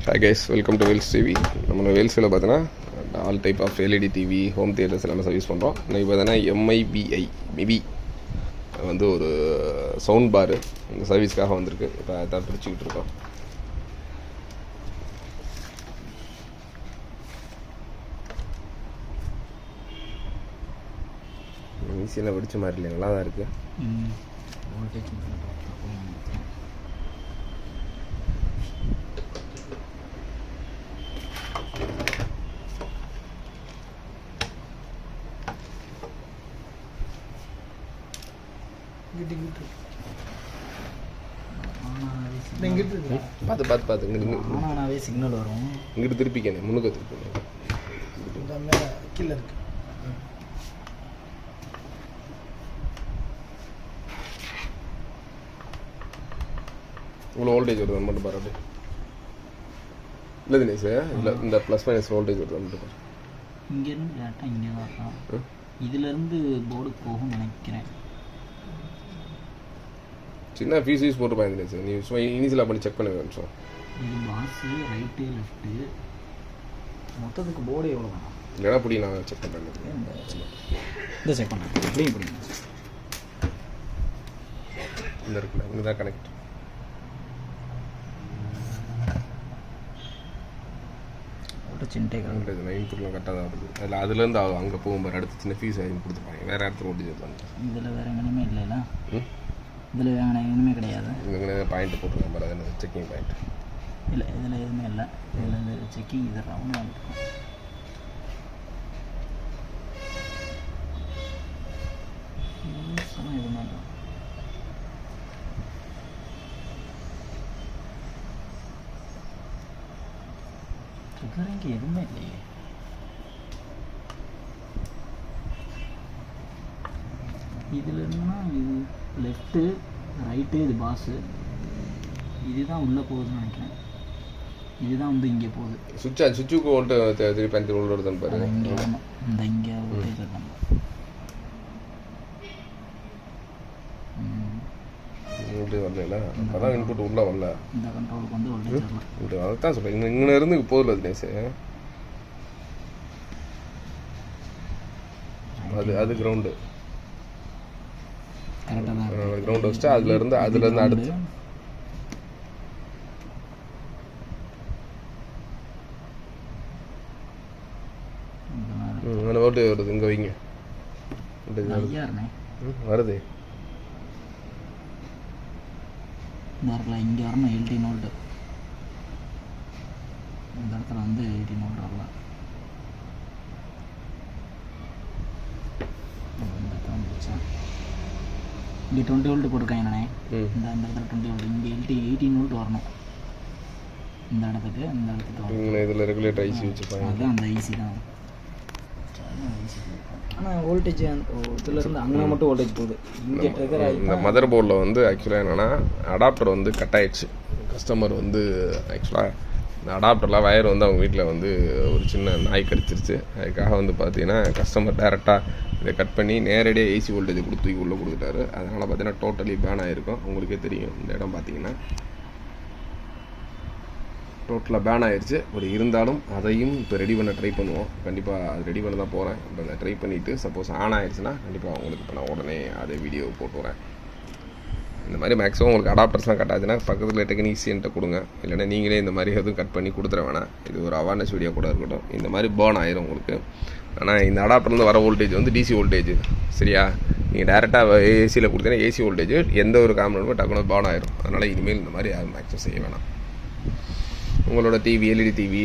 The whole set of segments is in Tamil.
Hi guys, welcome to Wheels TV. நம்ம வேல்ஸில் பார்த்தீங்கன்னா all type of LED TV home theaters எல்லாமே சர்வீஸ் பண்ணுறோம். இன்றைக்கி பார்த்தீங்கன்னா MIBI வந்து ஒரு சவுண்ட் பாரு இந்த சர்வீஸ்க்காக வந்திருக்கு. இப்போ அதை பிரிச்சுக்கிட்டு இருக்கோம். ஈஸியெல்லாம் வெடிச்ச மாதிரி இல்லை, நல்லா தான் இருக்குது. பார்த்து இங்கிட்டு சிக்னல் வரும். இங்கிட்டு திருப்பிக்கணும், முன்னுக்கு திருப்பிக்கணும். கீழே இருக்கு. இவ்வளோ வோல்டேஜ் வருது மட்டும் பாரு. அப்படி இல்லை தினேஷ், இல்லை இந்த ப்ளஸ் மைனஸ் வோல்டேஜ் வருது மட்டும் பாரு. இங்கேருந்து டேரெக்டாக இங்கே தான் இதுலேருந்து போர்டு போகும்னு நினைக்கிறேன். சின்ன ஃபீஸ் போட்டுருப்பாங்க தினேஷ், நீ சும்மா இனிஷியலாக பண்ணி செக் பண்ண நிமிஷம். இது பாஸு ரைட்டு லெஃப்ட்டு மொத்தத்துக்கு போர்டு எவ்வளோ வேணும்? இல்லைனா பிடி நான் செக் பண்ணுறேன். இந்த செக் பண்ணேன் அப்படியே பிடிங்க. இந்த இருக்குல்ல, இங்கே தான் கனெக்ட். சின்டே கனெக்ட் இன்புட்லாம் கரெக்டாக தான் வருது. அதில் அதுலேருந்து அங்கே போகும்போது அடுத்து சின்ன ஃபீஸ் ஆகி கொடுத்துருப்பாங்க. வேறு இடத்துல ஓட்டி வச்சுருப்பாங்க. இதில் வேறு எங்கேயுமே இல்லைல்ல? இதில் வேறு எங்கேயுமே கிடையாது. இங்கே பாயிண்ட் போட்டுருக்காங்க பாரு, அது செக்கிங் பாயிண்ட். இல்லை இதில் எதுவுமே இல்லை. இதில் இந்த செக்கிங் இது ரவுண்ட் வந்துருக்கும். எதுவுமே இல்லை. ட்ரிகரிங்க்கு எதுவுமே இல்லையே. இதில் என்னன்னா இது லெஃப்ட்டு ரைட்டு, இது பாஸு, இதுதான் உள்ளே போகுதுன்னு நினைக்கிறேன். இதுதான் வந்து இங்கே போகுது. சுவிட்சுக்கு வோல்ட்டு திருப்பி 5 வோல்ட் வருதுன்னு பாரு. இங்கே ஆமாம், இந்த இங்கே வோல்டேஜ் வருதாங்க. வரல, அப்போதான் இன்புட் உள்ளே வரல. இந்த கண்ட்ரோலுக்கு வந்து வோல்டேஜ் வரல. அதுதான் சொல்கிறேன், இங்கே இருந்து போதில்ல தினேஷ். அது கிரவுண்டு கரெக்டாக தான் கிரவுண்ட் வச்சுட்டு அதுலேருந்து அடுத்து வோல்டேஜ் வருது. இங்கே வைங்க, வருது. இந்த இடத்துல இங்கே வரணும் 18 வோல்ட்டு. இந்த இடத்துல வந்து 18 வோல்ட் வரலாம். இங்கே 20 வோல்ட் போட்டிருக்காங்க நானே. இந்த இடத்துல 20 வோல்ட், இங்கே 18 வோல்ட் வரணும். இந்த இடத்துக்கு வரணும். இதில் ரெகுலேட்டர் ஐசி வச்சுருப்பாங்க. அதுதான் அந்த ஐசி தான். ஆனால் வோல்டேஜ் இதுலேருந்து அங்கே மட்டும் வோல்டேஜ் போகுது. இங்கே ட்ரிகர் ஆகி இந்த மதர் போர்டில் வந்து ஆக்சுவலாக என்னென்னா அடாப்டர் வந்து கட் ஆகிடுச்சு. கஸ்டமர் வந்து ஆக்சுவலாக இந்த அடாப்டர்லாம் வயர் வந்து அவங்க வீட்டில் வந்து ஒரு சின்ன நாய் கடிச்சிருச்சு. அதுக்காக வந்து பார்த்தீங்கன்னா கஸ்டமர் டேரெக்டாக இதை கட் பண்ணி நேரடியாக ஏசி வோல்டேஜ் தூக்கி உள்ளே கொடுத்துட்டாரு. அதனால் பார்த்தீங்கன்னா டோட்டலி பேன் ஆகிருக்கும். உங்களுக்கே தெரியும், இந்த இடம் பார்த்தீங்கன்னா டோட்டலாக பேன் ஆகிடுச்சு. ஒரு இருந்தாலும் அதையும் இப்போ ரெடி பண்ண ட்ரை பண்ணுவோம். கண்டிப்பாக அது ரெடி பண்ண தான் போகிறேன். இப்போ அதை ட்ரை பண்ணிவிட்டு சப்போஸ் ஆன் ஆகிடுச்சுன்னா கண்டிப்பாக உங்களுக்கு இப்போ நான் உடனே அதே வீடியோ போட்டு வரேன். இந்த மாதிரி மேக்ஸிமம் உங்களுக்கு அடாப்டர்ஸ்லாம் கட்டாதுன்னா பக்கத்தில் டெக்னீஷியன்ட்ட கொடுங்க. இல்லைன்னா நீங்களே இந்த மாதிரி எதுவும் கட் பண்ணி கொடுத்துட வேணாம். இது ஒரு அவேர்னஸ் வீடியோ கூட இருக்கட்டும். இந்த மாதிரி பேர்ன் ஆயிரும் உங்களுக்கு. ஆனால் இந்த அடாப்டர்லேருந்து வர வோல்டேஜ் வந்து டிசி வோல்டேஜ், சரியா? நீங்கள் டேரெக்டாக ஏசியில் கொடுத்தீங்கன்னா ஏசி வோல்டேஜ் எந்த ஒரு காம்பனண்ட்டும் டக்குனு பேர்ன் ஆயிரும். அதனால் இனிமேல் இந்த மாதிரி யாரும் மேக்ஸிமம் செய்ய வேணாம். உங்களோட TV, LED TV,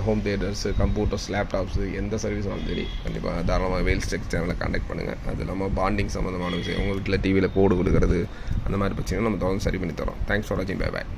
home theatres, computers, laptops எந்த சர்வீஸ் ஆனாலும் சரி கண்டிப்பாக தாராளமாக வேல்ஸ் டெக் சேனலை கான்டாக்ட் பண்ணுங்கள். அது இல்லாமல் பாண்டிங் சம்மந்தமான விஷயம், உங்கள் வீட்டில் டிவியில் கோடு கொடுக்குறது அந்த மாதிரி பிரச்சனை நம்ம தொடர்ந்து சரி பண்ணி தரோம். தேங்க்ஸ் ஃபார் வாட்சிங். Bye bye.